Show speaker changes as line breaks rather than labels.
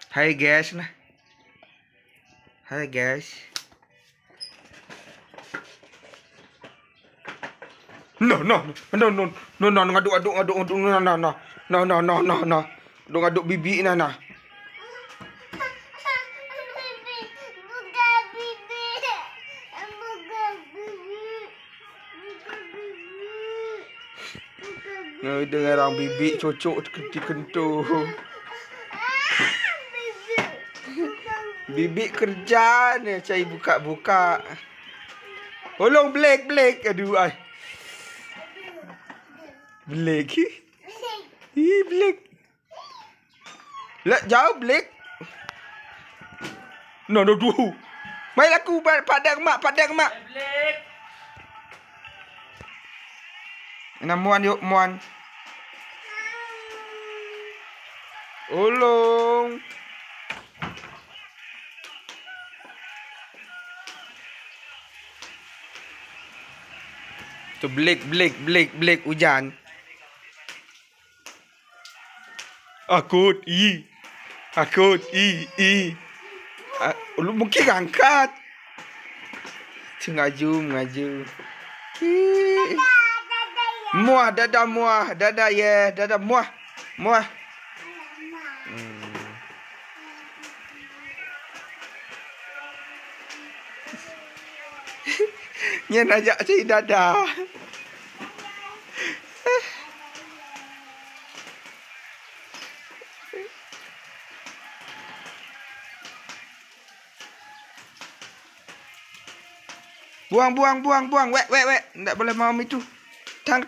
Hai guys nah. Hai guys. No, ngaduk no. Ngaduk bibi nah. Dengar orang bibi cocok kentu. Bibi kerja ni cari buka-buka. Tolong Blake. Aduh ai. Blake. Blake. Lah jauh Blake. No dulu. Mai aku padang mak.
Blake.
Muan yuk muan. Tolong. Tu Blake Hujan. Akut i. Lu mungkin angkat. Ngaju. Muah, dadah ye, dadah muah. Nyen ajak cari dadah. Buang. Wek. Tak boleh mau itu. Tang.